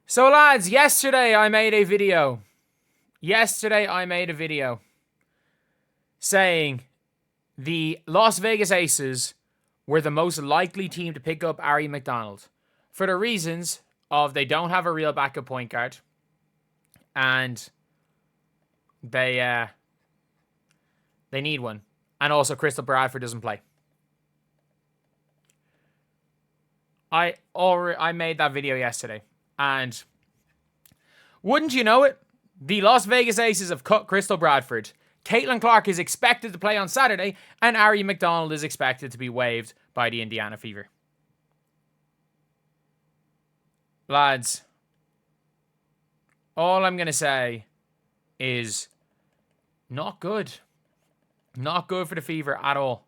So lads, yesterday I made a video saying the Las Vegas Aces were the most likely team to pick up Ari McDonald for the reasons of they don't have a real backup point guard and they need one, and also Crystal Bradford doesn't play. I made that video yesterday, and wouldn't you know it, the Las Vegas Aces have cut Crystal Bradford. Caitlin Clark is expected to play on Saturday, and Ari McDonald is expected to be waived by the Indiana Fever. Lads, all I'm going to say is not good. Not good for the Fever at all.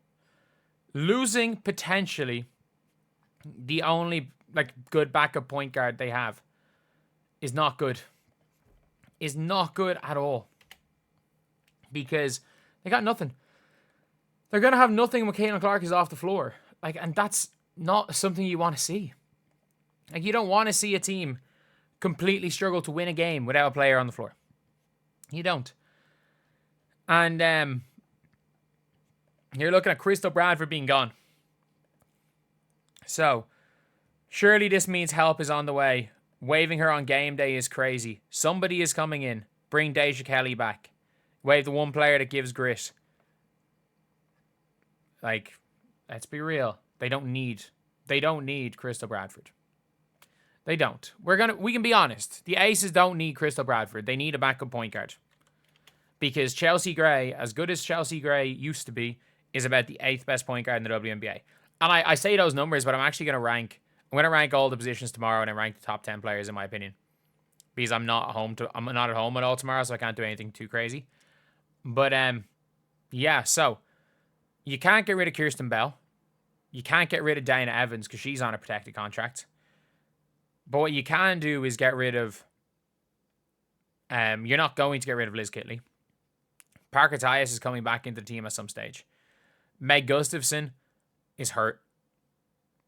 Losing potentially the only good backup point guard they have is not good. Is not good at all. Because they got nothing. They're going to have nothing when Caitlin Clark is off the floor. And that's not something you want to see. You don't want to see a team completely struggle to win a game without a player on the floor. You don't. And you're looking at Crystal Bradford being gone. So, surely this means help is on the way. Waiving her on game day is crazy. Somebody is coming in. Bring Deja Kelly back. Waive the one player that gives grit. Let's be real. They don't need Crystal Bradford. They don't. We can be honest. The Aces don't need Crystal Bradford. They need a backup point guard. Because Chelsea Gray, as good as Chelsea Gray used to be, is about the 8th best point guard in the WNBA. And I say those numbers, but I'm actually going to rank all the positions tomorrow and I rank the top 10 players in my opinion. Because I'm not at home at all tomorrow, so I can't do anything too crazy. But yeah, so you can't get rid of Kirsten Bell. You can't get rid of Dana Evans because she's on a protected contract. But what you can do is get rid of you're not going to get rid of Liz Kitley. Parker Tyus is coming back into the team at some stage. Meg Gustafson is hurt.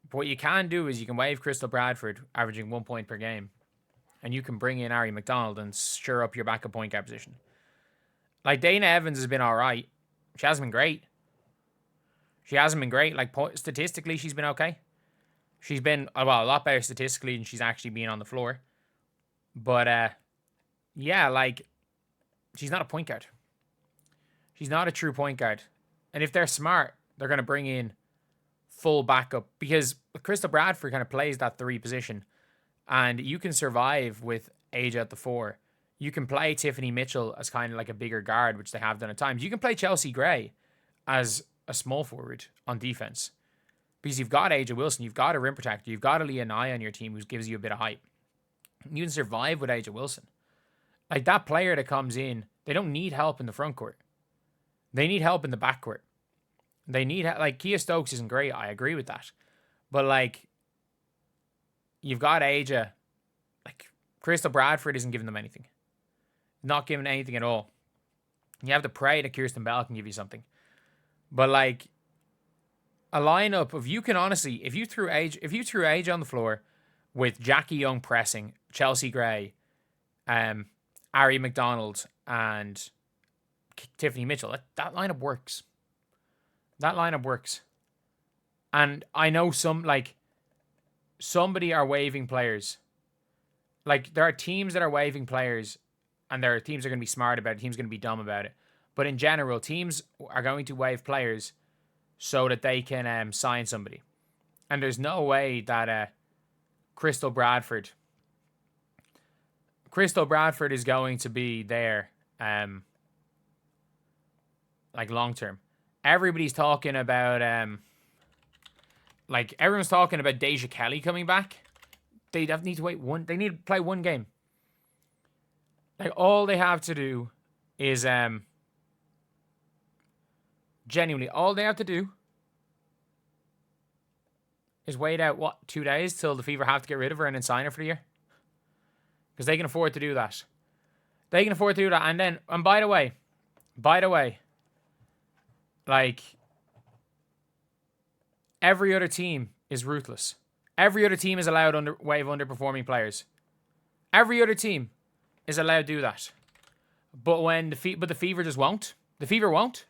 But what you can do is you can waive Crystal Bradford, averaging 1 point per game. And you can bring in Ari McDonald and stir up your backup point guard position. Dana Evans has been alright. She hasn't been great. Statistically, she's been okay. She's been, a lot better statistically than she's actually been on the floor. But, she's not a point guard. She's not a true point guard. And if they're smart, they're going to bring in full backup. Because Crystal Bradford kind of plays that 3 position. And you can survive with Age at the 4. You can play Tiffany Mitchell as kind of like a bigger guard, which they have done at times. You can play Chelsea Gray as a small forward on defense. Because you've got Aja Wilson, you've got a rim protector, you've got a Leah Nye on your team who gives you a bit of height. You can survive with Aja Wilson. That player that comes in, they don't need help in the front court. They need help in the back court. They need, Kia Stokes isn't great, I agree with that. But, you've got Aja. Crystal Bradford isn't giving them anything. Not giving anything at all. You have to pray that Kirsten Bell can give you something. But, a lineup of, you can honestly, if you threw Age on the floor with Jackie Young pressing, Chelsea Gray, Ari McDonald, and Tiffany Mitchell, that lineup works. That lineup works. And I know somebody are waiving players. There are teams that are waiving players, and there are teams that are going to be smart about it, teams are going to be dumb about it. But in general, teams are going to waive players so that they can sign somebody. And there's no way that Crystal Bradford is going to be there long term. Everybody's talking about everyone's talking about Deja Kelly coming back. They need to wait they need to play one game. All they have to do is genuinely, all they have to do is wait out, 2 days till the Fever have to get rid of her and then sign her for the year? Because they can afford to do that. And then, and by the way, every other team is ruthless. Every other team is allowed waive underperforming players. Every other team is allowed to do that. But the Fever just won't. The Fever won't.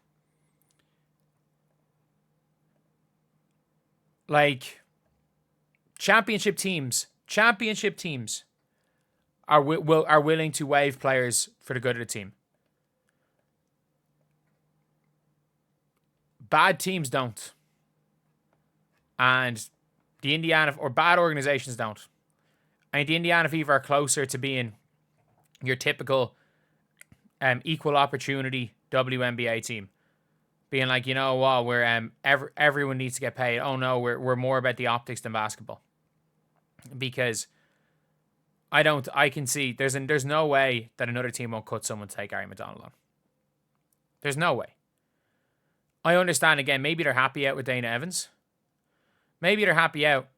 Like, championship teams are willing to waive players for the good of the team. Bad teams don't. And the bad organizations don't. I think the Indiana Fever are closer to being your typical equal opportunity WNBA team. Being like, you know what, we're everyone needs to get paid. Oh no, we're more about the optics than basketball. Because I can see there's no way that another team won't cut someone to take Ari McDonald on. There's no way. I understand, again, maybe they're happy out with Dana Evans. Maybe they're happy out.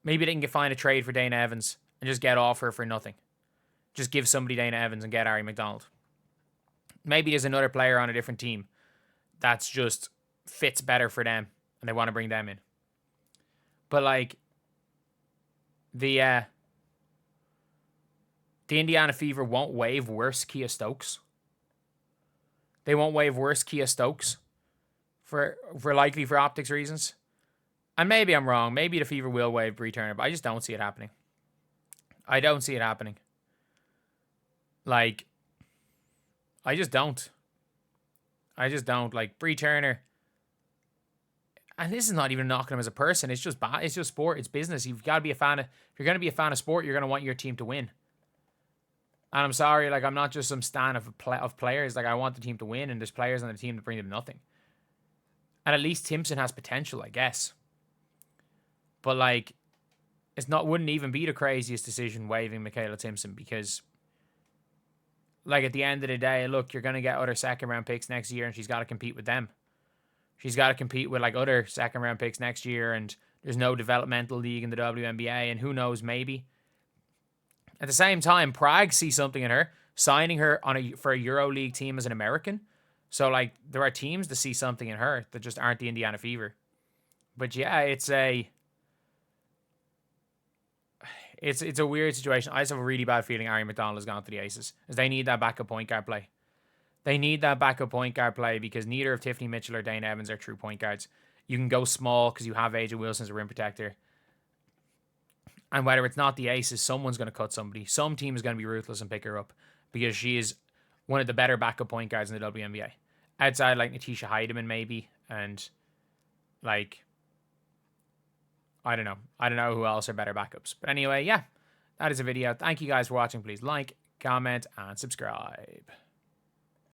Maybe they can find a trade for Dana Evans and just get off her for nothing. Just give somebody Dana Evans and get Ari McDonald. Maybe there's another player on a different team that's just fits better for them and they want to bring them in. But like the Indiana Fever won't waive worse Kia Stokes. They won't waive worse Kia Stokes for optics reasons. And maybe I'm wrong. Maybe the Fever will waive Bree Turner, but I just don't see it happening. I don't see it happening. Like, I just don't. Like, Bree Turner, and this is not even knocking him as a person. It's just it's just sport. It's business. You've got to be a fan of. If you're going to be a fan of sport, you're going to want your team to win. And I'm sorry, like, I'm not just some stan of players. Like, I want the team to win, and there's players on the team that bring them nothing. And at least Timpson has potential, I guess. But like, wouldn't even be the craziest decision waiving Michaela Timpson, because like, at the end of the day, look, you're going to get other second-round picks next year, and she's got to compete with them. She's got to compete with, like, other second-round picks next year, and there's no developmental league in the WNBA, and who knows, maybe. At the same time, Prague sees something in her, signing her for a EuroLeague team as an American. So, like, there are teams that see something in her that just aren't the Indiana Fever. But, yeah, it's a weird situation. I just have a really bad feeling Ari McDonald has gone to the Aces, as they need that backup point guard play. They need that backup point guard play because neither of Tiffany Mitchell or Dana Evans are true point guards. You can go small because you have AJ Wilson as a rim protector. And whether it's not the Aces, someone's going to cut somebody. Some team is going to be ruthless and pick her up because she is one of the better backup point guards in the WNBA. Outside, like, Natisha Heidemann, maybe. And, like, I don't know who else are better backups. But anyway, yeah, that is a video. Thank you guys for watching. Please like, comment, and subscribe.